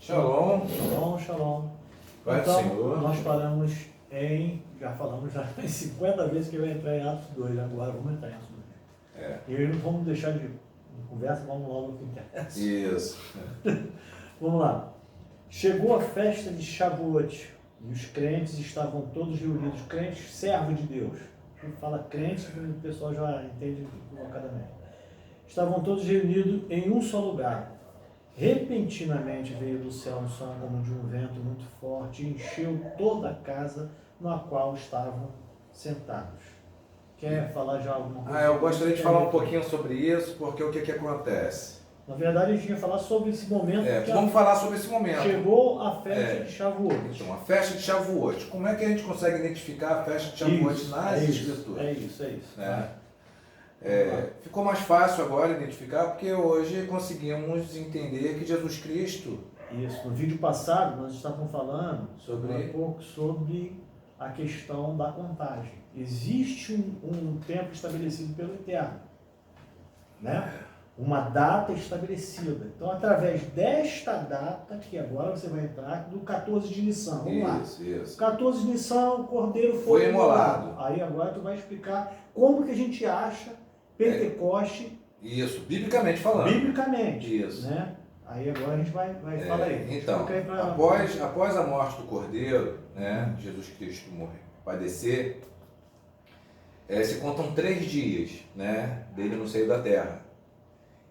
Shalom. Shalom, shalom. Pai do Então, Senhor. nós paramos já falamos já em 50 vezes que vai entrar em Atos 2, agora vamos entrar em Atos 2. É. E aí não vamos deixar de conversa, vamos logo no que interessa. Isso. Vamos lá. Chegou a festa de Shavuot e os crentes estavam todos reunidos, crentes, servos de Deus. Quando fala crentes, o pessoal já entende equivocadamente. Estavam todos reunidos em um só lugar. Repentinamente veio do céu um som como de um vento muito forte e encheu toda a casa na qual estavam sentados. Quer falar já alguma coisa? Eu gostaria de falar um pouquinho sobre isso, porque o que acontece? Na verdade, a gente ia falar sobre esse momento que Vamos falar sobre esse momento. chegou a festa de Shavuot. Então, a festa de Shavuot. Como é que a gente consegue identificar a festa de Shavuot nas Escrituras? É isso. Né? Ficou mais fácil agora identificar, porque hoje conseguimos entender que Jesus Cristo... Isso. No vídeo passado, nós estávamos falando Sobre um pouco sobre a questão da contagem. Existe um tempo estabelecido pelo Eterno, né? Uma data estabelecida. Então, através desta data, que agora você vai entrar, do 14 de Nissan. Vamos lá. Isso. 14 de Nissan, o cordeiro Foi imolado. Aí agora tu vai explicar como que a gente acha Pentecoste. Isso, biblicamente falando. Biblicamente. Isso. Né? Aí agora a gente vai falar aí. Então, após a morte do cordeiro, né, Jesus Cristo morrer, padecer, se contam 3 dias, né, dele no seio da terra.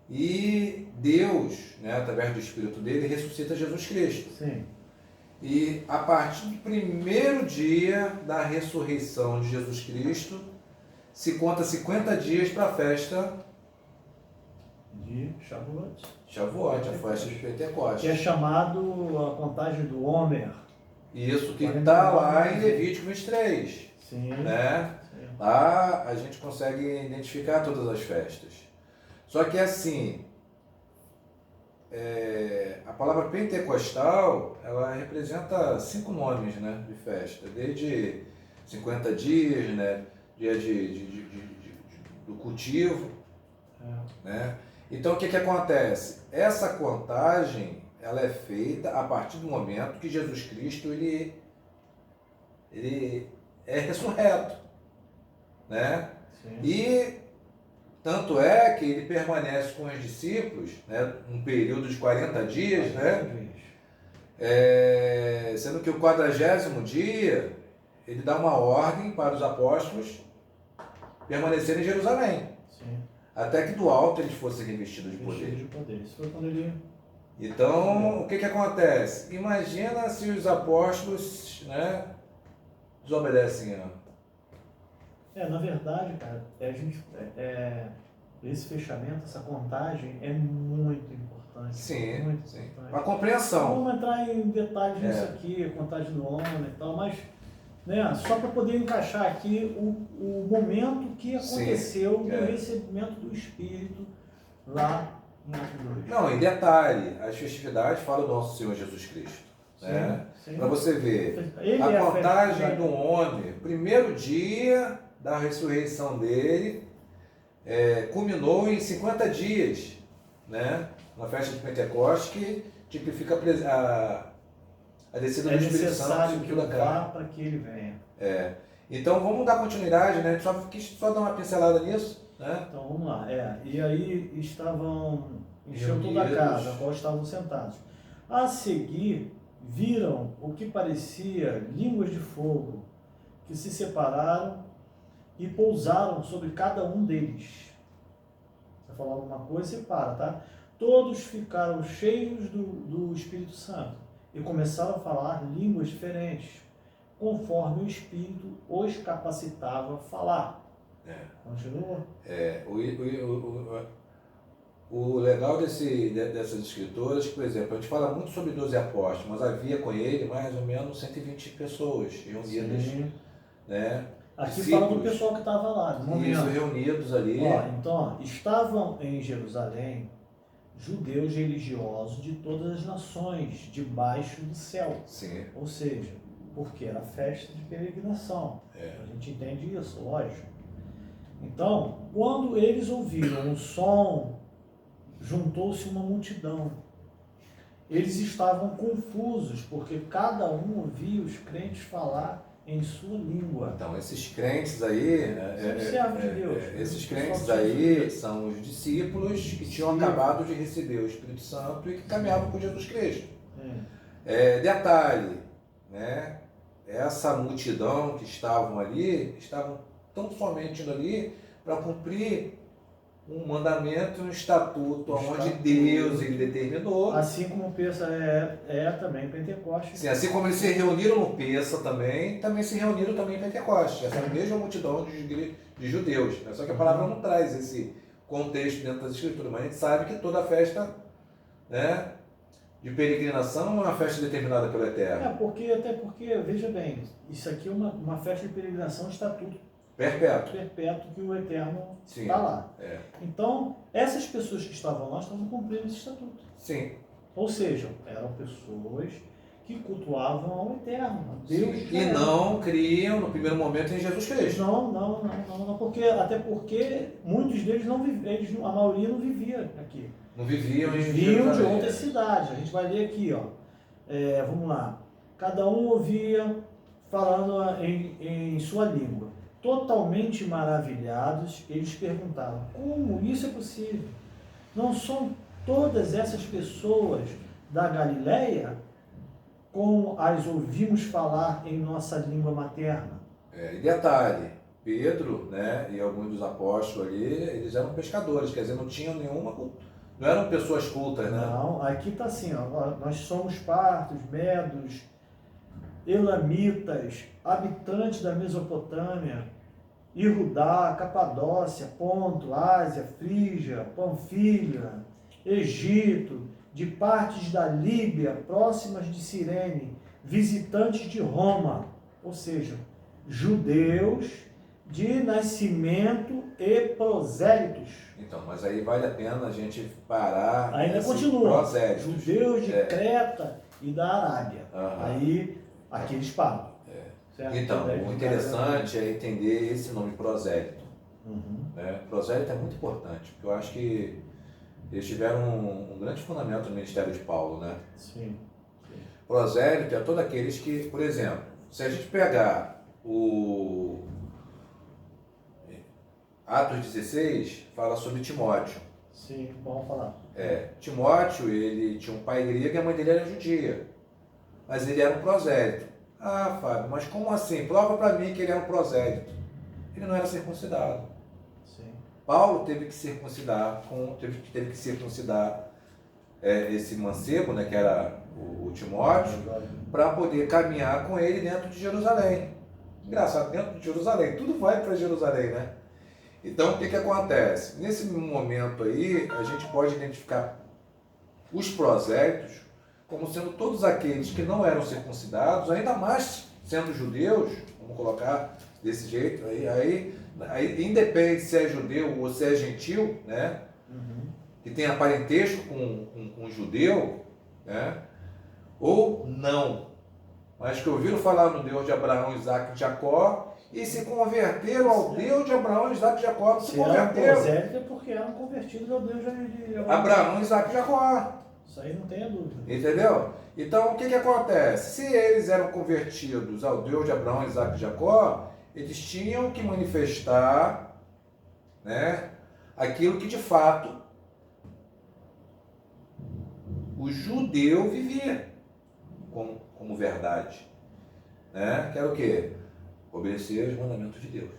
E Deus, né, através do Espírito dele, ressuscita Jesus Cristo. Sim. E a partir do primeiro dia da ressurreição de Jesus Cristo, se conta 50 dias para a festa de Shavuot. Shavuot, a festa de Pentecostes. Que é chamado a contagem do Homer. Isso, que está lá em Levítico 23. Sim. Né? Sim. Lá a gente consegue identificar todas as festas. Só que assim, a palavra pentecostal, ela representa 5 nomes, né, de festa. Desde 50 dias, né, dia do cultivo. Né? Então o que acontece? Essa contagem ela é feita a partir do momento que Jesus Cristo ele é ressurreto, né? Sim. E tanto é que ele permanece com os discípulos, né, um período de 40 dias, né? Sendo que o 40º dia ele dá uma ordem para os apóstolos permanecerem em Jerusalém. Sim. Até que do alto eles fossem revestidos de poder. Isso foi quando ele... Então, o que acontece? Imagina se os apóstolos, né, desobedecem. Na verdade, cara, esse fechamento, essa contagem é muito importante. Sim, muito sim. importante. A compreensão. Vamos entrar em detalhes nisso aqui, a contagem do homem e tal, mas né, só para poder encaixar aqui o momento que aconteceu o recebimento do Espírito lá em Atos 2. Não, em detalhe, as festividades falam do nosso Senhor Jesus Cristo. Né? Para você ver, a contagem do homem, primeiro dia da ressurreição dele, culminou em 50 dias, né? Na festa de Pentecostes, que tipifica a descida do Espírito Santo que ele vá para que ele venha. Então vamos dar continuidade, né? Quis dar uma pincelada nisso, né? Então vamos lá. E aí encheu toda a casa, a qual estavam sentados. A seguir, viram o que parecia línguas de fogo, que se separaram e pousaram sobre cada um deles. Você falar alguma coisa, você para, tá? Todos ficaram cheios do Espírito Santo e começaram a falar línguas diferentes, conforme o Espírito os capacitava a falar. Continua? O legal dessas escrituras, por exemplo, a gente fala muito sobre 12 apóstolos, mas havia com ele mais ou menos 120 pessoas reunidas. Sim. Né? Aqui fala do pessoal que estava lá. Isso, reunidos ali. Então, estavam em Jerusalém judeus religiosos de todas as nações, debaixo do céu. Sim. Ou seja, porque era festa de peregrinação. A gente entende isso, lógico. Então, quando eles ouviram um som, juntou-se uma multidão eles estavam confusos, porque cada um ouvia os crentes falar em sua língua. Então, esses crentes aí, servos de Deus, esses crentes aí são os discípulos que tinham acabado de receber o Espírito Santo e que caminhavam com Jesus Cristo. Detalhe, né? Essa multidão que estavam ali, estavam tão somente indo ali para cumprir um mandamento e um estatuto onde Deus ele determinou. Assim como Peça também Pentecostes. Sim, assim como eles se reuniram no Peça também se reuniram também em Pentecostes. Essa mesma multidão de judeus. Só que a palavra não traz esse contexto dentro das escrituras, mas a gente sabe que toda festa, né, de peregrinação é uma festa determinada pelo Eterno. Até porque, veja bem, isso aqui é uma festa de peregrinação, estatuto perpétuo que o Eterno está lá. Então, essas pessoas que estavam lá estavam cumprindo esse estatuto. Sim. Ou seja, eram pessoas que cultuavam ao Eterno, a Deus. E não criam no primeiro momento em Jesus Cristo. Não, até porque muitos deles a maioria não vivia aqui. Não viviam eles vinham de outras cidades. A gente vai ler aqui, vamos lá. Cada um ouvia falando em sua língua. Totalmente maravilhados, eles perguntavam: como isso é possível? Não são todas essas pessoas da Galileia, como as ouvimos falar em nossa língua materna? E detalhe, Pedro, né, e alguns dos apóstolos ali, eles eram pescadores, quer dizer, não tinham não eram pessoas cultas, né? Não, aqui está assim, nós somos partos, medos, elamitas, habitantes da Mesopotâmia, Judá, Capadócia, Ponto, Ásia, Frígia, Panfilha, Egito, de partes da Líbia, próximas de Cirene, visitantes de Roma, ou seja, judeus de nascimento e prosélitos. Então, mas aí vale a pena a gente parar. Ainda continua, prosélitos. Judeus de Creta e da Arábia. Aí, aqui eles param. Então, o interessante é entender esse nome prosélito. Né? Prosélito é muito importante, porque eu acho que eles tiveram um grande fundamento no ministério de Paulo, né? Sim. Prosélito é todos aqueles que, por exemplo, se a gente pegar o Atos 16, fala sobre Timóteo. Sim, vamos falar. Timóteo, ele tinha um pai grego e a mãe dele era judia, mas ele era um prosélito. Ah, Fábio, mas como assim? Prova para mim que ele era um prosélito. Ele não era circuncidado. Sim. Paulo teve que circuncidar, esse mancebo, né, que era o Timóteo, para poder caminhar com ele dentro de Jerusalém. Engraçado, dentro de Jerusalém, tudo vai para Jerusalém, né? Então, o que acontece? Nesse momento aí, a gente pode identificar os prosélitos como sendo todos aqueles que não eram circuncidados, ainda mais sendo judeus, vamos colocar desse jeito, aí independe se é judeu ou se é gentil, né? Que tenha parentesco com judeu, né? Ou não, mas que ouviram falar no Deus de Abraão, Isaac e Jacó e se converteram ao Deus de Abraão, Isaac e Jacó. Se converteram. É porque eram convertidos ao Deus de Abraão, Isaac e Jacó. Isso aí não tem a dúvida. Entendeu? Então, o que acontece? Se eles eram convertidos ao Deus de Abraão, Isaac e Jacó, eles tinham que manifestar, né, aquilo que de fato o judeu vivia como verdade. Né? Que era o quê? Obedecer os mandamentos de Deus.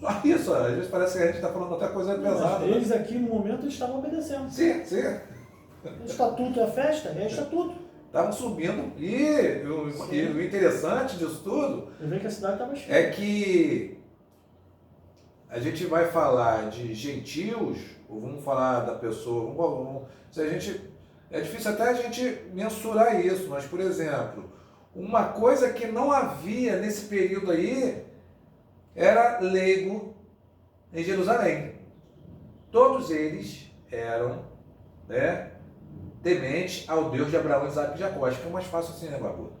Só isso, às vezes parece que a gente está falando até coisa pesada. Eles aqui no momento estavam obedecendo. Sim. O estatuto é a festa, é estatuto. Estavam subindo. E o interessante disso tudo Eu vejo que a cidade estava cheia. É que a gente vai falar de gentios, ou vamos falar da pessoa. É difícil até a gente mensurar isso, mas, por exemplo, uma coisa que não havia nesse período aí era leigo em Jerusalém. Todos eles eram, né, tementes ao Deus de Abraão, Isaac e Jacó. Acho que é mais fácil assim, né, Barbudo?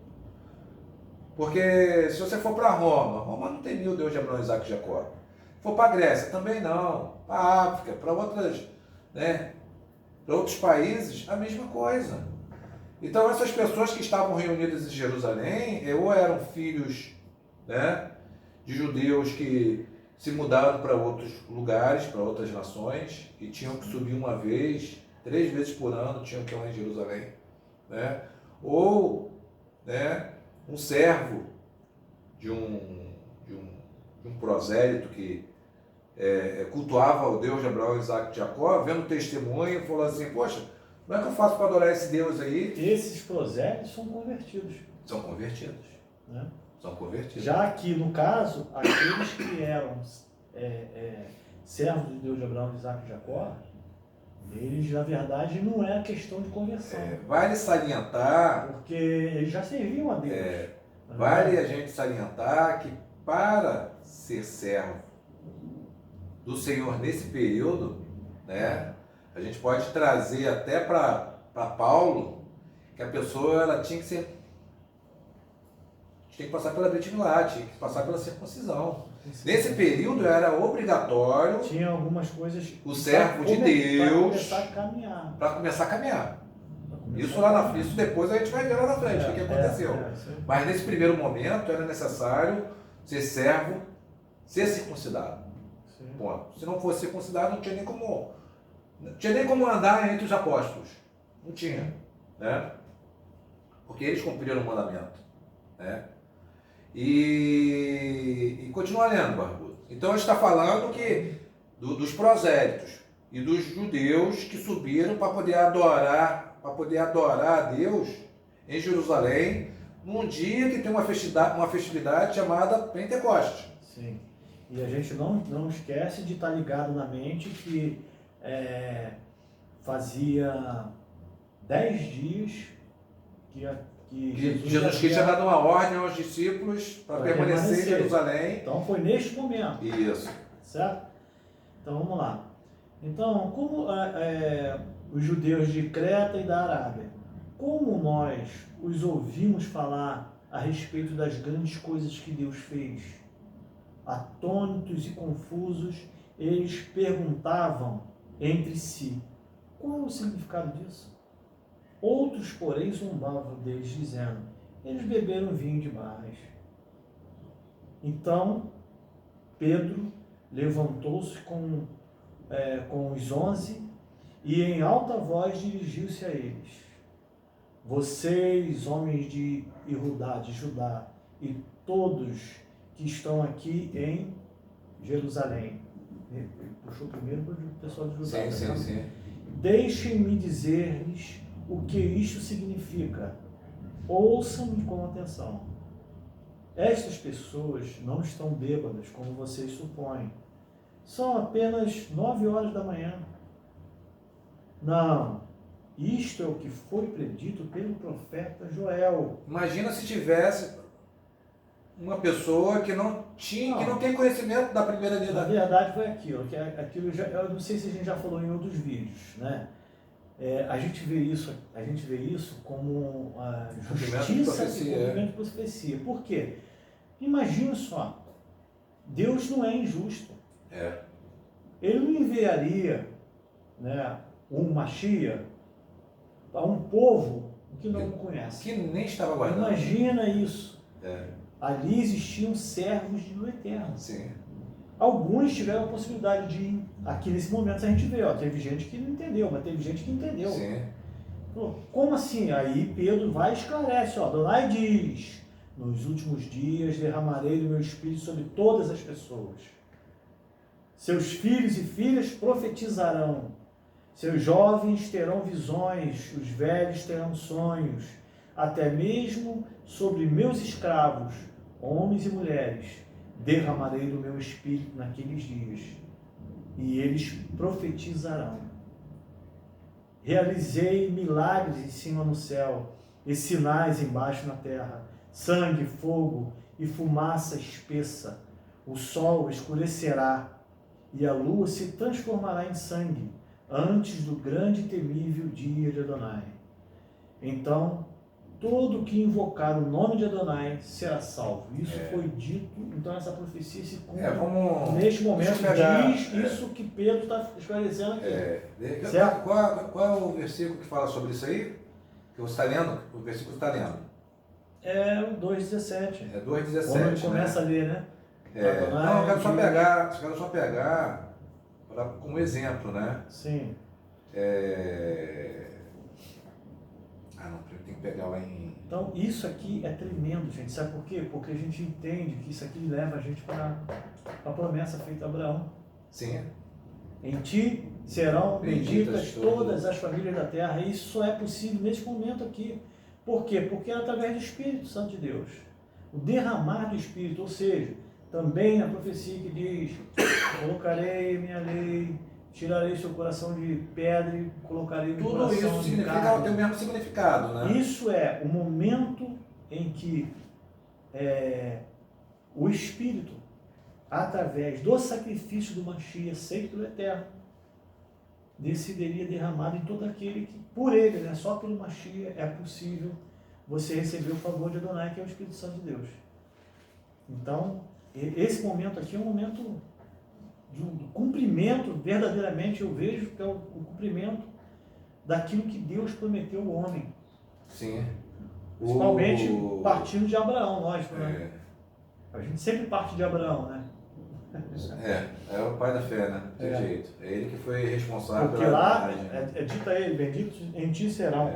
Porque se você for para Roma não tem o Deus de Abraão, Isaac e Jacó. Se for para Grécia, também não. Para a África, para outras, né, para outros países, a mesma coisa. Então essas pessoas que estavam reunidas em Jerusalém, ou eram filhos, né, de judeus que se mudaram para outros lugares, para outras nações, e tinham que subir uma vez, 3 vezes por ano, tinham que ir lá em Jerusalém, né? Ou, né, um servo de um prosélito que cultuava o Deus de Abraão, Isaac e Jacó, vendo o testemunho, falou assim, poxa, como é que eu faço para adorar esse Deus aí? Esses prosélitos são convertidos. São convertidos. Né? São convertidos. Já aqui, no caso, aqueles que eram servos de Deus de Abraão, Isaac e Jacó, eles, na verdade, não é questão de conversão. Vale salientar... Porque eles já serviam a Deus. Vale a gente salientar que para ser servo do Senhor nesse período, né, a gente pode trazer até para Paulo que a pessoa ela tinha que passar pela betimilá, tinha que passar pela circuncisão. Nesse período era obrigatório. Tinha algumas coisas. O servo de Deus. Para começar a caminhar. Isso depois a gente vai ver lá na frente o que aconteceu. Mas nesse primeiro momento era necessário ser servo, ser circuncidado. Ponto. Se não fosse circuncidado, não tinha nem como andar entre os apóstolos. Não tinha. Né? Porque eles cumpriram o mandamento. Né? E continua lendo, Barbudo. Então a gente está falando dos prosélitos e dos judeus que subiram para poder adorar a Deus em Jerusalém num dia que tem uma festividade chamada Pentecostes. Sim. E a gente não esquece de estar ligado na mente que fazia 10 dias que Jesus Cristo tinha dado uma ordem aos discípulos para permanecer em Jerusalém. Então foi neste momento. Isso. Certo? Então vamos lá. Então, como os judeus de Creta e da Arábia, como nós os ouvimos falar a respeito das grandes coisas que Deus fez, atônitos e confusos, eles perguntavam entre si, qual é o significado disso? Outros, porém, zombavam deles, dizendo, eles beberam vinho demais. Então, Pedro levantou-se com os 11 e em alta voz dirigiu-se a eles. Vocês, homens de Judá, e todos que estão aqui em Jerusalém. Ele puxou primeiro para o pessoal de Judá. Sim. Deixem-me dizer-lhes o que isto significa. Ouçam-me com atenção. Estas pessoas não estão bêbadas, como vocês supõem. São apenas 9 horas da manhã. Não. Isto é o que foi predito pelo profeta Joel. Imagina se tivesse uma pessoa que não tem conhecimento da primeira lei. Na verdade foi aquilo eu não sei se a gente já falou em outros vídeos, né? A gente vê isso como a justiça e cumprimento de profecia. Por quê? Imagina só, Deus não é injusto. Ele não enviaria, né, um Mashiach a um povo que não o conhece. Que nem estava guardando. Imagina isso. Ali existiam servos do Eterno. Sim. Alguns tiveram a possibilidade de ir. Aqui nesse momento a gente vê, teve gente que não entendeu, mas teve gente que entendeu. Sim. Como assim? Aí Pedro vai e esclarece, Adonai diz, nos últimos dias derramarei do meu espírito sobre todas as pessoas. Seus filhos e filhas profetizarão, seus jovens terão visões, os velhos terão sonhos, até mesmo sobre meus escravos, homens e mulheres, derramarei do meu espírito naqueles dias, e eles profetizarão. Realizei milagres em cima no céu, e sinais embaixo na terra, sangue, fogo e fumaça espessa. O sol escurecerá, e a lua se transformará em sangue, antes do grande e temível dia de Adonai. Então, todo que invocar o nome de Adonai será salvo. Isso foi dito, então essa profecia se cumpre neste momento. Diz isso que Pedro está esclarecendo aqui. Qual é o versículo que fala sobre isso aí? Que você está lendo? O versículo que você está lendo? É o 2,17. É 2,17. Quando ele começa a ler, né? Não, eu quero só pegar como exemplo, né? Sim. Não, tem que pegar lá em... Então, isso aqui é tremendo, gente. Sabe por quê? Porque a gente entende que isso aqui leva a gente para a promessa feita a Abraão. Sim. Em ti serão benditas todas as famílias da terra. E isso só é possível nesse momento aqui. Por quê? Porque é através do Espírito Santo de Deus. O derramar do Espírito, ou seja, também a profecia que diz: colocarei minha lei, tirarei seu coração de pedra e colocarei o coração de carne. Tudo isso tem o mesmo significado, né? Isso é o momento em que o Espírito, através do sacrifício do Mashiach, aceito pelo Eterno, decidiria derramado em todo aquele que, por ele, né, só pelo Mashiach, é possível você receber o favor de Adonai, que é o Espírito Santo de Deus. Então, esse momento aqui é um momento de um cumprimento, verdadeiramente eu vejo que é o cumprimento daquilo que Deus prometeu ao homem. Sim. Principalmente partindo de Abraão, lógico, né? A gente sempre parte de Abraão, né? É o pai da fé, né? Tem jeito. É ele que foi responsável porque lá é dito a ele: bendito em ti serão.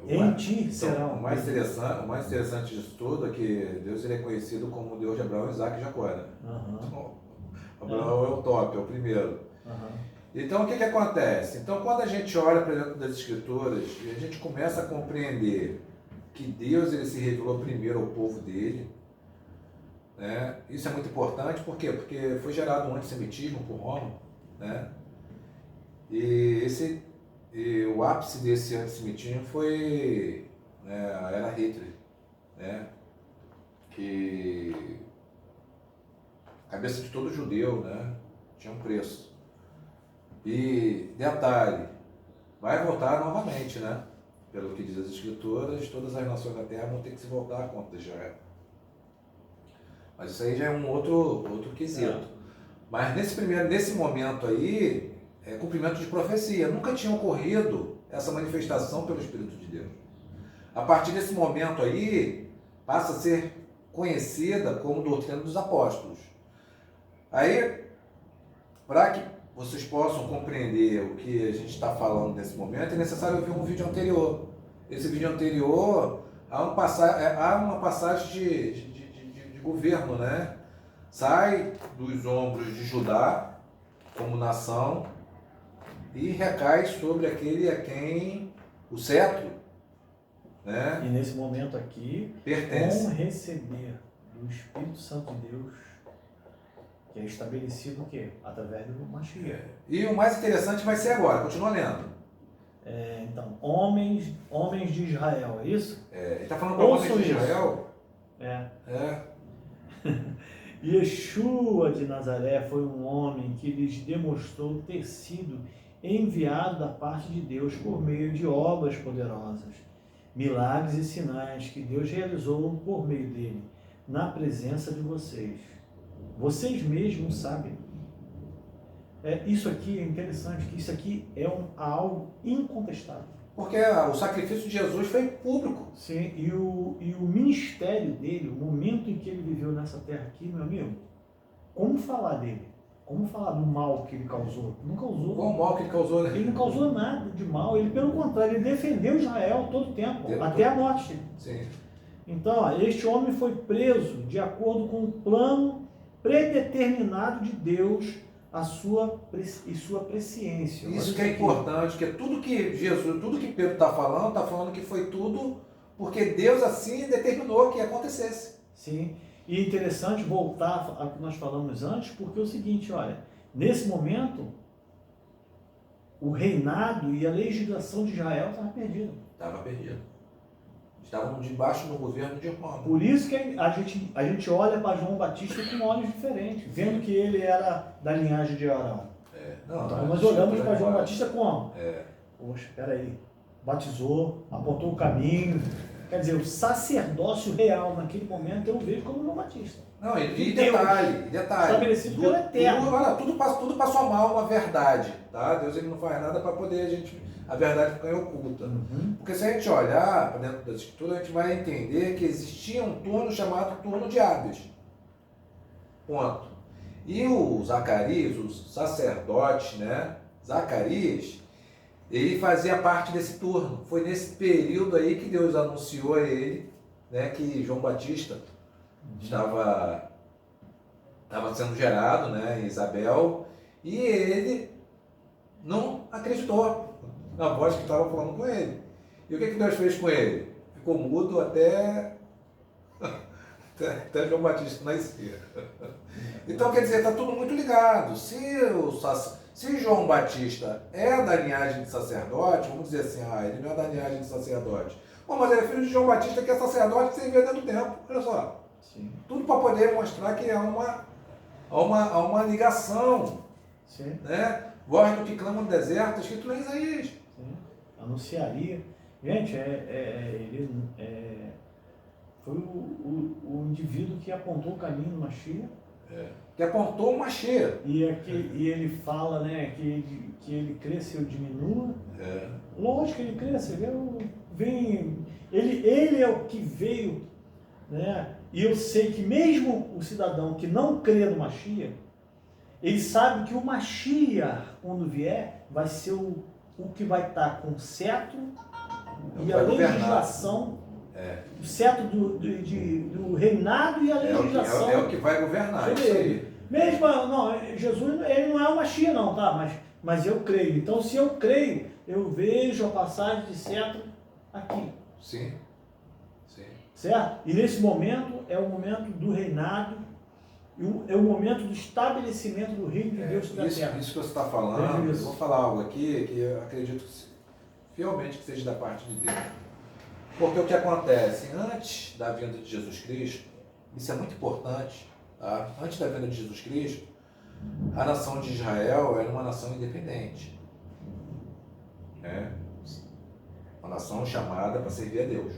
Em ti serão. O mais interessante disso tudo é que Deus ele é conhecido como o Deus de Abraão, Isaac e Jacó, né? Então, Abraão é o top, é o primeiro. Então, o que acontece? Então, quando a gente olha para dentro das Escrituras e a gente começa a compreender que Deus ele se revelou primeiro ao povo dele, né? Isso é muito importante, por quê? Porque foi gerado um antissemitismo por Roma, né? E o ápice desse antissemitismo foi, né, a era Hitler, né? Que a cabeça de todo judeu, né, tinha um preço. E detalhe, vai voltar novamente, né? Pelo que diz as Escrituras, todas as nações da terra vão ter que se voltar contra Israel. Mas isso aí já é um outro quesito. Mas nesse momento aí, é cumprimento de profecia. Nunca tinha ocorrido essa manifestação pelo Espírito de Deus. A partir desse momento aí, passa a ser conhecida como doutrina dos apóstolos. Aí, para que vocês possam compreender o que a gente está falando nesse momento, é necessário ver um vídeo anterior. Esse vídeo anterior, há uma passagem de governo, né? Sai dos ombros de Judá como nação e recai sobre aquele a quem o cetro, né? E nesse momento aqui, pertence. Vão receber do Espírito Santo de Deus, que é estabelecido o quê? Através do Mashiach. E o mais interessante vai ser agora, continua lendo. Então, homens de Israel, é isso? Ele está falando para homens de Israel? Yeshua de Nazaré foi um homem que lhes demonstrou ter sido enviado da parte de Deus por meio de obras poderosas, milagres e sinais que Deus realizou por meio dele, na presença de vocês. Vocês mesmos sabem. Isso aqui é interessante, que isso aqui é algo incontestável. Porque o sacrifício de Jesus foi público. Sim, e o ministério dele, o momento em que ele viveu nessa terra aqui, meu amigo, como falar dele? Como falar do mal que ele causou? Não causou. Qual o mal que ele causou, né? Ele não causou nada de mal, ele pelo contrário, ele defendeu Israel todo o tempo, até a morte. Sim. Então, este homem foi preso de acordo com o plano predeterminado de Deus e sua presciência. Isso que é importante, que tudo que Pedro está falando que foi tudo porque Deus assim determinou que acontecesse. Sim, e é interessante voltar ao que nós falamos antes, porque é o seguinte, olha, nesse momento, o reinado e a legislação de Israel estava perdido. Estava perdido. Estavam debaixo do governo de Roma. Por isso que a gente olha para João Batista com olhos diferentes, vendo que ele era da linhagem de Arão. Então nós olhamos para João Batista como? Poxa, peraí, batizou, apontou o caminho, Quer dizer, o sacerdócio real naquele momento eu vejo como João Batista. Não, e detalhe. Estabelecido pelo Eterno. Olha, tudo para somar uma verdade, tá? Deus ele não faz nada para poder a verdade ficar oculta. Porque se a gente olhar para dentro da Escritura, a gente vai entender que existia um turno chamado turno de Ábias. Ponto. E o Zacarias, o sacerdote, né? Zacarias, ele fazia parte desse turno. Foi nesse período aí que Deus anunciou a ele, né, que João Batista estava sendo gerado, né, em Isabel, e ele não acreditou na voz que estava falando com ele. E o que Deus fez com ele? Ficou mudo até João Batista nascer. Então, quer dizer, está tudo muito ligado. Se João Batista é da linhagem de sacerdote, vamos dizer assim, ele não é da linhagem de sacerdote. Bom, mas ele é filho de João Batista, que é sacerdote, que servia dentro do templo. Olha só. Sim. Tudo para poder mostrar que há uma ligação. Sim. Né? Voz do que clama no deserto, escrito lá em Isaías. Sim. Anunciaria. Gente, ele foi o indivíduo que apontou o caminho no Mashiach. Que apontou o Mashiach. E ele fala, né, que ele cresce ou diminua. Lógico que ele cresce, ele é o que veio, né? E eu sei que mesmo o cidadão que não crê no Mashiach, ele sabe que o Mashiach, quando vier, vai ser o que vai estar com o cetro e a legislação. O cetro do reinado e a legislação. É o que vai governar, isso aí. Mesmo, não, Jesus ele não é o Mashiach não, tá? Mas eu creio. Então, se eu creio, eu vejo a passagem de cetro aqui. Sim. Certo? E nesse momento é o momento do reinado, é o momento do estabelecimento do reino de Deus sobre a terra. Isso que você está falando, eu vou falar algo aqui que eu acredito fielmente que seja da parte de Deus. Porque o que acontece, antes da vinda de Jesus Cristo, isso é muito importante, tá? Antes da vinda de Jesus Cristo, a nação de Israel era uma nação independente. Uma nação chamada para servir a Deus.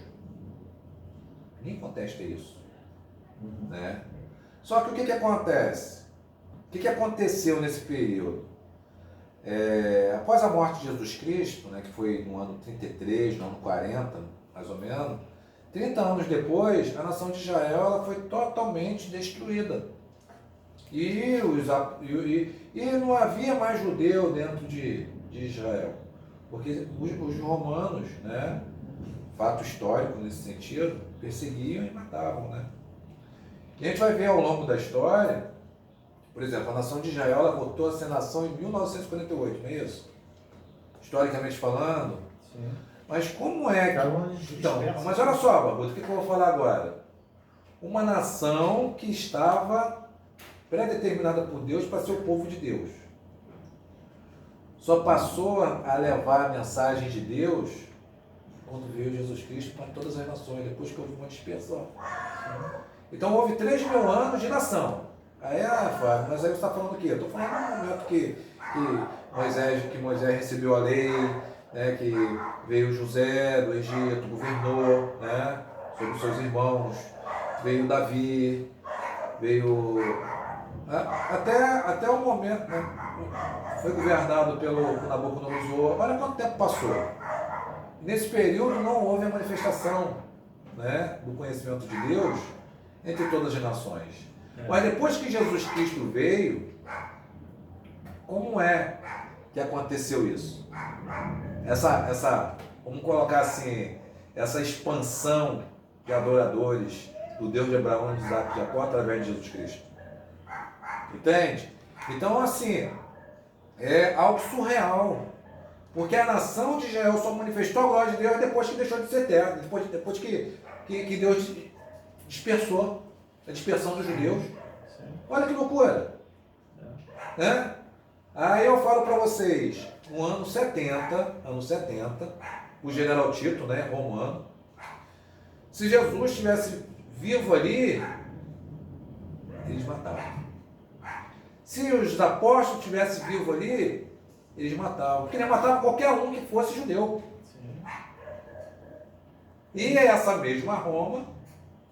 Ninguém contesta isso. Né? Só que o que acontece? O que aconteceu nesse período? Após a morte de Jesus Cristo, né, que foi no ano 33, no ano 40, mais ou menos, 30 anos depois, a nação de Israel ela foi totalmente destruída. E não havia mais judeu dentro de Israel. Porque os romanos, né, fato histórico nesse sentido, perseguiam e matavam. Né? E a gente vai ver ao longo da história, por exemplo, a nação de Israel ela voltou a ser nação em 1948, não é isso? Historicamente falando. Sim. Mas como é que... Então, mas olha só, Barbudo, o que eu vou falar agora? Uma nação que estava pré-determinada por Deus para ser o povo de Deus. Só passou a levar a mensagem de Deus quando veio Jesus Cristo para todas as nações, depois que houve uma dispersão. Então houve 3.000 anos de nação. Aí, Fábio, mas aí você está falando do quê? Eu estou falando no momento que Moisés recebeu a lei, né, que veio José do Egito, governou, né, sobre os seus irmãos, veio Davi, veio até o momento, né, foi governado pelo Nabucodonosor. Olha quanto tempo passou. Nesse período não houve a manifestação, né, do conhecimento de Deus entre todas as nações. Mas depois que Jesus Cristo veio, como é que aconteceu isso? Vamos colocar assim, essa expansão de adoradores do Deus de Abraão, de Isaac e de Jacó através de Jesus Cristo. Entende? Então, assim, é algo surreal. Porque a nação de Israel só manifestou a glória de Deus depois que deixou de ser terra, depois que Deus dispersou a dispersão dos judeus. Olha que loucura. Né? Aí eu falo para vocês, no ano 70, o general Tito, né, romano, se Jesus estivesse vivo ali, eles matavam. Se os apóstolos estivessem vivos ali, eles matavam. Porque eles matavam qualquer um que fosse judeu. E essa mesma Roma,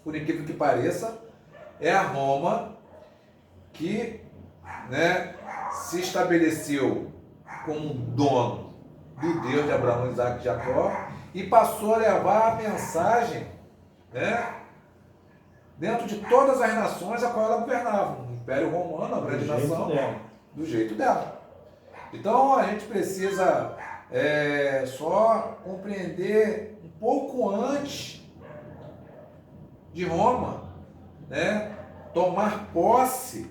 por incrível que pareça, é a Roma que, né, se estabeleceu como dono do Deus de Abraão, Isaac e Jacó e passou a levar a mensagem, né, dentro de todas as nações a qual ela governava. O Império Romano, a grande nação, do jeito dela. Então a gente precisa só compreender um pouco antes de Roma, né, tomar posse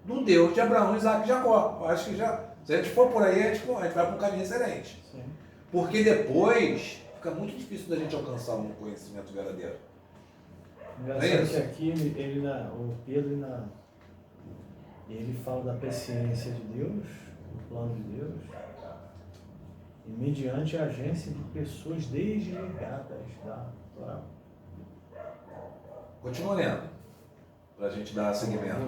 do Deus de Abraão, Isaac e Jacó. Eu acho que se a gente for por aí, a gente vai para um caminho excelente. Sim. Porque depois fica muito difícil da gente alcançar um conhecimento verdadeiro. Engraçado que aqui o Pedro ele fala da presciência de Deus, do plano de Deus, e mediante a agência de pessoas desligadas da Torá. Continua lendo, para a gente dar seguimento.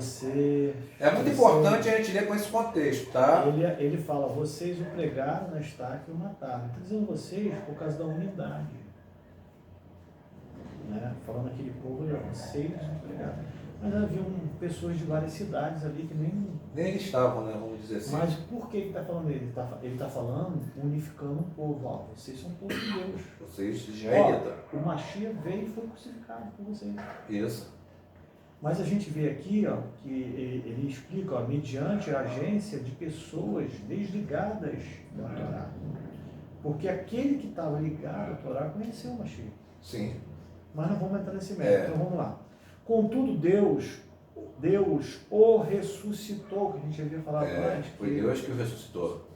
É muito importante a gente ler com esse contexto, tá? Ele fala, vocês o pregaram na estaca e o mataram. Está dizendo vocês por causa da unidade. Né? Falando aquele povo, vocês o pregaram. Mas havia pessoas de várias cidades ali que nem eles estavam, né? Vamos dizer assim. Mas por que ele está falando? Ele está falando unificando o povo. Ó, vocês são o povo de Deus. Vocês israelitas. O Mashiach veio e foi crucificado por vocês. Isso. Mas a gente vê aqui, ó, que ele explica, ó, mediante a agência de pessoas desligadas da Torá. Porque aquele que estava ligado à Torá conheceu o Mashiach. Sim. Mas não vamos entrar nesse mérito. Então vamos lá. Contudo, Deus o ressuscitou, que a gente havia falado antes. Foi Deus que o ressuscitou.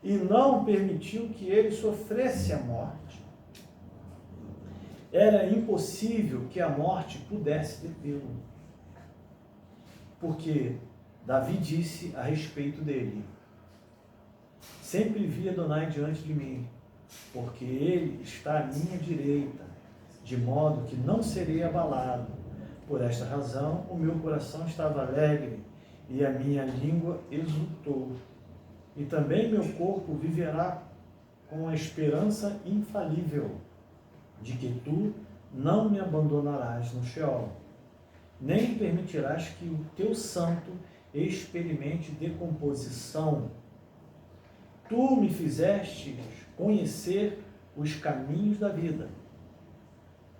E não permitiu que ele sofresse a morte. Era impossível que a morte pudesse detê-lo. Porque Davi disse a respeito dele: sempre vi Adonai diante de mim, porque ele está à minha direita, de modo que não serei abalado. Por esta razão, o meu coração estava alegre e a minha língua exultou. E também meu corpo viverá com a esperança infalível de que tu não me abandonarás no Sheol, nem permitirás que o teu santo experimente decomposição. Tu me fizeste conhecer os caminhos da vida.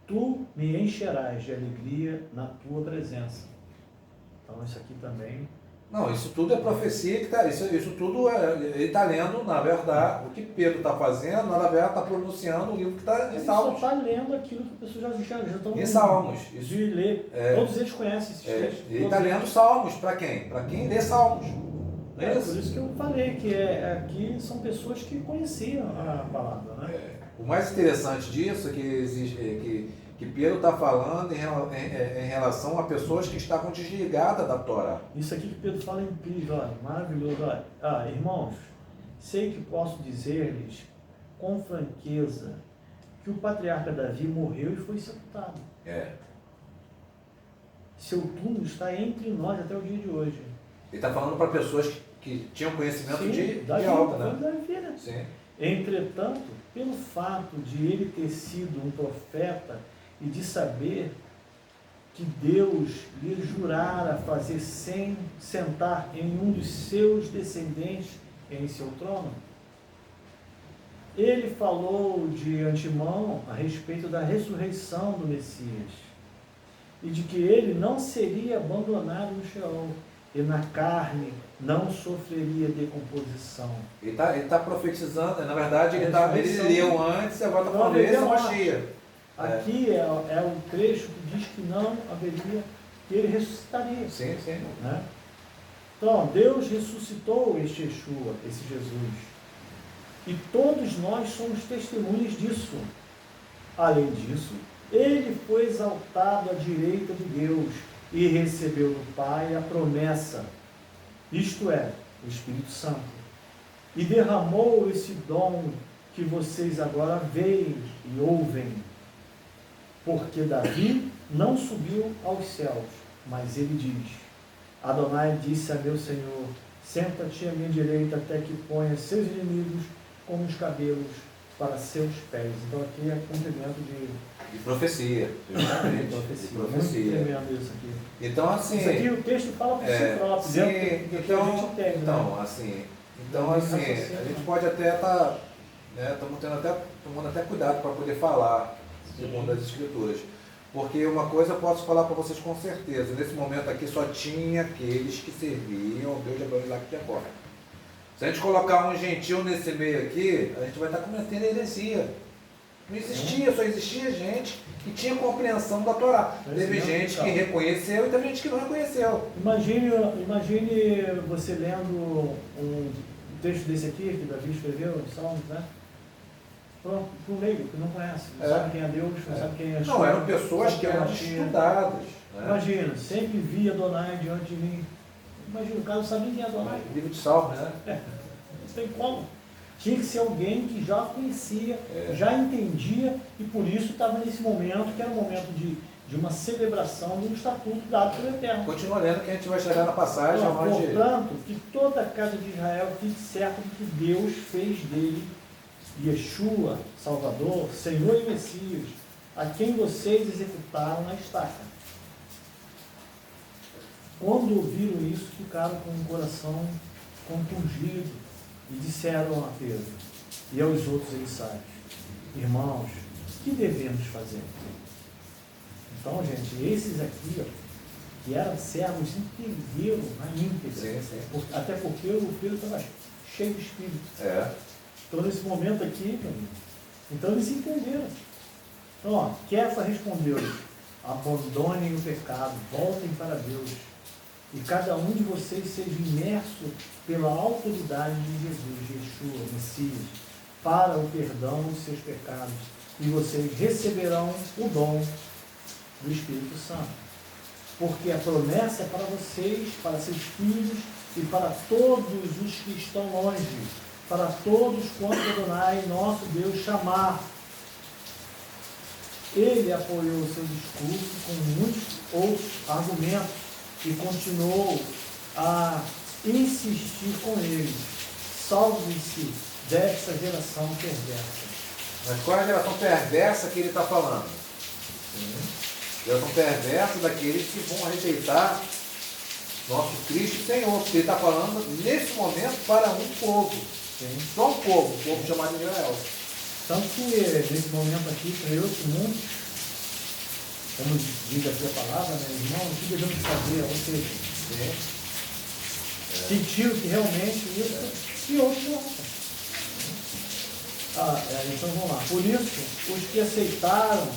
Tu me encherás de alegria na tua presença. Então isso aqui também... Não, isso tudo é profecia, isso tudo ele está lendo, na verdade, o que Pedro está fazendo, na verdade está pronunciando o livro que está em Salmos. Ele só está lendo aquilo que as pessoas já estão em Salmos. De ler. Todos eles conhecem esses textos. Ele está lendo Salmos, para quem? Para quem lê Salmos. Por isso que eu falei, que aqui são pessoas que conheciam a palavra, né? O mais interessante disso é que Pedro está falando em relação a pessoas que estavam desligadas da Torá. Isso aqui que Pedro fala é incrível, olha, maravilhoso. Olha. Irmãos, sei que posso dizer-lhes com franqueza que o patriarca Davi morreu e foi sepultado. Seu túmulo está entre nós até o dia de hoje. Ele está falando para pessoas que tinham conhecimento de alta, né? Sim. Entretanto, pelo fato de ele ter sido um profeta e de saber que Deus lhe jurara fazer sentar em um dos seus descendentes em seu trono, ele falou de antemão a respeito da ressurreição do Messias e de que ele não seria abandonado no Sheol e na carne não sofreria decomposição. Ele tá profetizando, na verdade ele leu antes, agora está falando esse é o Mashiach. Aqui é o trecho que diz que não haveria, que ele ressuscitaria. Sim. Né? Então, Deus ressuscitou este Yeshua, esse Jesus. E todos nós somos testemunhas disso. Além disso, ele foi exaltado à direita de Deus e recebeu do Pai a promessa, isto é, o Espírito Santo. E derramou esse dom que vocês agora veem e ouvem. Porque Davi não subiu aos céus, mas ele diz: Adonai disse a meu Senhor: senta-te à minha direita até que ponha seus inimigos como os cabelos para seus pés. Então aqui é cumprimento de profecia. Justamente. de De profecia. profecia. Muito tremendo isso aqui. Então, assim. Isso aqui o texto fala por si próprio, sim, dentro do que a gente entende. então, né? assim, a gente pode até estar. Tomando até cuidado para poder falar, segundo as Escrituras. Porque uma coisa eu posso falar para vocês com certeza, nesse momento aqui só tinha aqueles que serviam ao Deus de Abraão, Isaac e Jacó. Se a gente colocar um gentil nesse meio aqui, a gente vai estar cometendo heresia. Não existia, só existia gente que tinha compreensão da Torá. Teve gente que reconheceu e teve gente que não reconheceu. Imagine você lendo um texto desse aqui, que Davi escreveu, Salmos, né? Para um leigo que não conhece, não sabe quem é Deus, não sabe quem é. Não, eram pessoas que eram estudadas. Né? Imagina, sempre via Adonai diante de mim. Imagina, o cara não sabia quem é Adonai. Livro de Salmos, né? Não tem como. Tinha que ser alguém que já conhecia, já entendia, e por isso estava nesse momento, que era um momento de uma celebração de um estatuto dado pelo Eterno. Continua lendo que a gente vai chegar na passagem onde... Portanto, que toda a casa de Israel fique certa de que Deus fez dele Yeshua, Salvador, Senhor e Messias, a quem vocês executaram na estaca. Quando ouviram isso, ficaram com o coração compungido e disseram a Pedro e aos outros emissários: irmãos, o que devemos fazer? Então, gente, esses aqui, que eram servos, entenderam a íntegra. Até porque o Pedro estava cheio de espírito. Então, nesse momento aqui, então eles entenderam. Então, Kefa respondeu-lhes: abandonem o pecado, voltem para Deus, e cada um de vocês seja imerso pela autoridade de Jesus, Yeshua, Messias, para o perdão dos seus pecados, e vocês receberão o dom do Espírito Santo. Porque a promessa é para vocês, para seus filhos e para todos os que estão longe, para todos quanto Adonai, nosso Deus, chamar. Ele apoiou o seu discurso com muitos outros argumentos e continuou a insistir com eles: salve-se dessa geração perversa. Mas qual é a geração perversa que ele está falando? Geração perversa daqueles que vão rejeitar nosso Cristo Senhor, porque ele está falando nesse momento para um povo. Só um povo chamado Israel. Tanto que nesse momento aqui, creio que muitos, como diz aqui a palavra, né, irmão, o que devemos fazer? Ou seja, sentiram que realmente isso e outros não. Então vamos lá. Por isso, os que aceitaram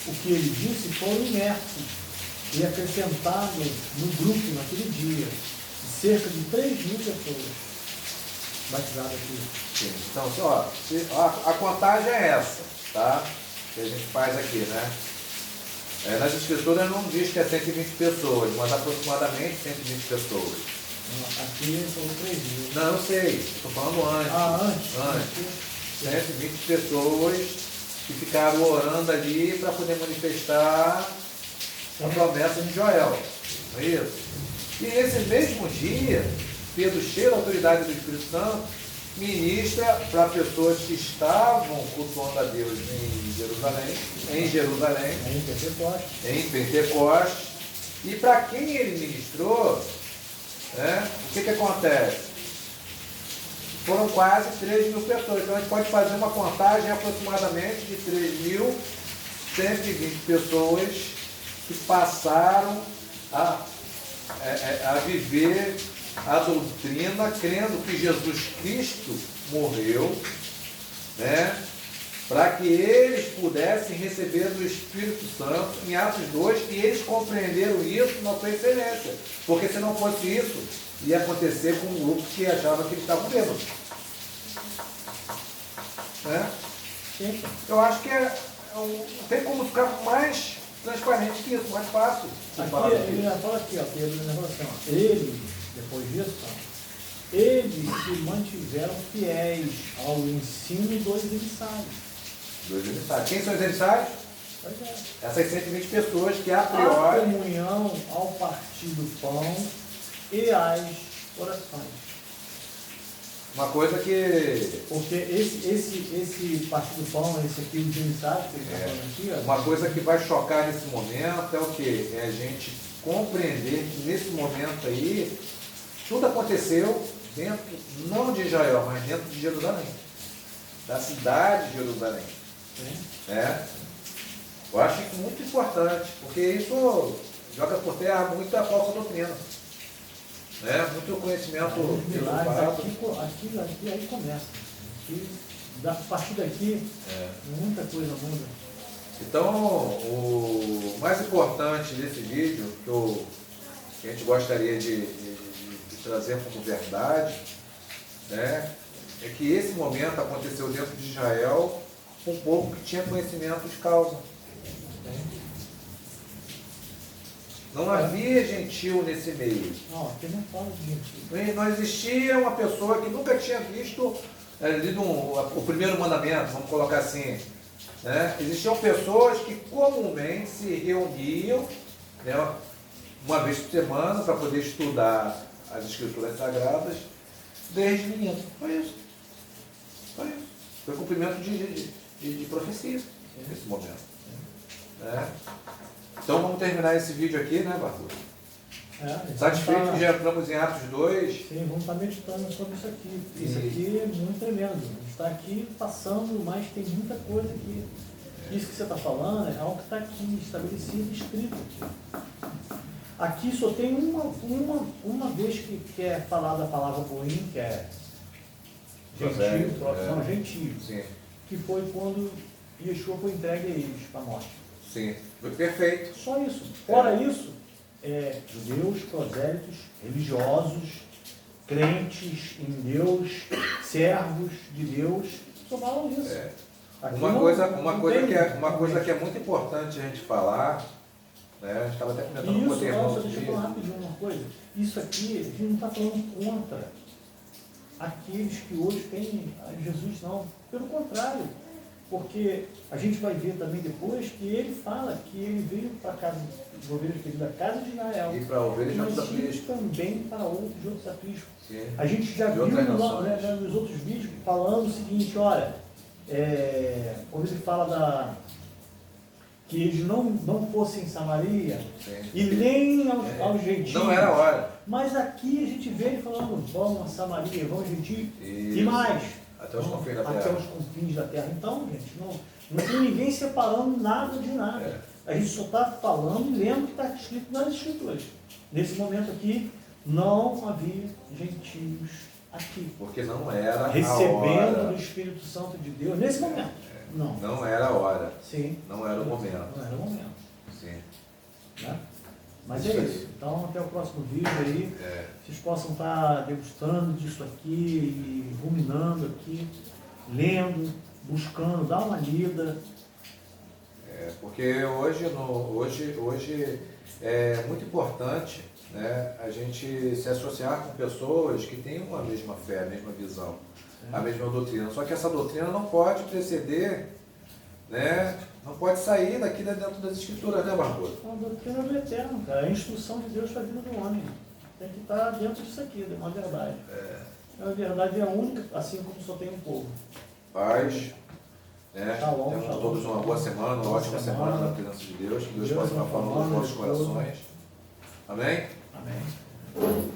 o que ele disse foram imersos e acrescentados no grupo naquele dia, cerca de 3.000 pessoas batizadas aqui. Sim. Então, a contagem é essa, tá? Que a gente faz aqui, né? Nas escrituras não diz que é 120 pessoas, mas aproximadamente 120 pessoas. Aqui são 3.000. Não, eu sei, estou falando antes. Antes. 120 pessoas que ficaram orando ali para poder manifestar a promessa de Joel. Não é isso? E nesse mesmo dia, Pedro, cheio da autoridade do Espírito Santo, ministra para pessoas que estavam cultuando a Deus em Jerusalém, em Pentecostes, e para quem ele ministrou, o que acontece? Foram quase 3.000 pessoas, então a gente pode fazer uma contagem aproximadamente de 3.120 pessoas que passaram a viver a doutrina, crendo que Jesus Cristo morreu, né, para que eles pudessem receber do Espírito Santo em Atos 2, e eles compreenderam isso na sua excelência, porque se não fosse isso, ia acontecer com um grupo que achava que eles estavam bêbados. Né? Eu acho que não tem como ficar mais transparente que isso, mais fácil. Aqui, ele já fala aqui, Pedro, ele, depois disso, eles se mantiveram fiéis ao ensino dos emissários. Quem são os emissários? Essas 120 pessoas que a priori... A comunhão ao partir do pão e às orações. Uma coisa que... Porque esse partir do pão, esse aqui, o iniciado que ele está falando aqui... Ó, uma coisa que vai chocar nesse momento é o quê? É a gente compreender que nesse momento aí, tudo aconteceu dentro, não de Israel, mas dentro de Jerusalém. Da cidade de Jerusalém. É. Eu acho isso muito importante, porque isso joga por terra muita falsa doutrina. Muito conhecimento milagres, aqui aí começa. A partir daqui, muita coisa muda. Então, o mais importante desse vídeo, que a gente gostaria de trazer como verdade, é que esse momento aconteceu dentro de Israel com um povo que tinha conhecimento de causa. Não havia gentil nesse meio. Não, aqui não fala de gentil. Não existia uma pessoa que nunca tinha visto, lido o primeiro mandamento, vamos colocar assim. Existiam pessoas que comumente se reuniam, uma vez por semana para poder estudar as escrituras sagradas desde menino. Foi isso. Foi cumprimento de profecia nesse momento. Então vamos terminar esse vídeo aqui, né, Bartô? Satisfeito que já entramos em Atos 2. Sim, vamos estar meditando sobre isso aqui. Isso aqui é muito tremendo. A gente está aqui passando, mas tem muita coisa aqui. Isso que você está falando é algo que está aqui estabelecido, escrito aqui. Aqui só tem uma vez que é falada a palavra ruim, que é gentio, gentio. Sim. Que foi quando Yeshua foi entregue a eles para a morte. Sim, foi perfeito. Só isso. Fora isso, judeus, prosélitos, religiosos, crentes em Deus, servos de Deus, só falam isso. Uma coisa que é muito importante a gente falar, a gente estava até comentando com o deixa eu falar rapidinho uma coisa. Isso aqui, a gente não está falando contra aqueles que hoje têm Jesus, não. Pelo contrário. Porque a gente vai ver também depois que ele fala que ele veio para a casa das ovelhas da casa de Israel. E para ovelhas de outros apriscos. Também para outros de outros apriscos. Sim. A gente já viu nos outros vídeos falando o seguinte, olha, quando ele fala que eles não fossem em Samaria, e nem aos gentios. Não era a hora. Mas aqui a gente vê ele falando, vamos a Samaria, vamos a gentios, e mais. Até os confins da terra. Até os confins da terra. Então, gente, não tem ninguém separando nada de nada. A gente só está falando e lendo o que está escrito nas escrituras. Nesse momento aqui, não havia gentios aqui. Porque não era recebendo a hora. do Espírito Santo de Deus. Nesse momento. Não. Não era a hora. Sim. Não era o momento. Não era o momento. Sim. Né? Mas é isso. Então, até o próximo vídeo aí. Vocês possam estar degustando disso aqui e ruminando aqui, lendo, buscando, dá uma lida. Porque hoje é muito importante, a gente se associar com pessoas que têm a mesma fé, a mesma visão, a mesma doutrina. Só que essa doutrina não pode preceder, não pode sair daqui dentro das escrituras, né, Barbosa? A doutrina do eterno, cara. É a instrução de Deus para a vida do homem. Tem que estar dentro disso aqui, é uma verdade. A verdade é única, assim como só tem um povo. Paz. Shalom, Temos shalom. todos uma boa semana, uma ótima semana na presença de Deus. Que Deus possa estar falando nos nossos corações. Amém? Amém.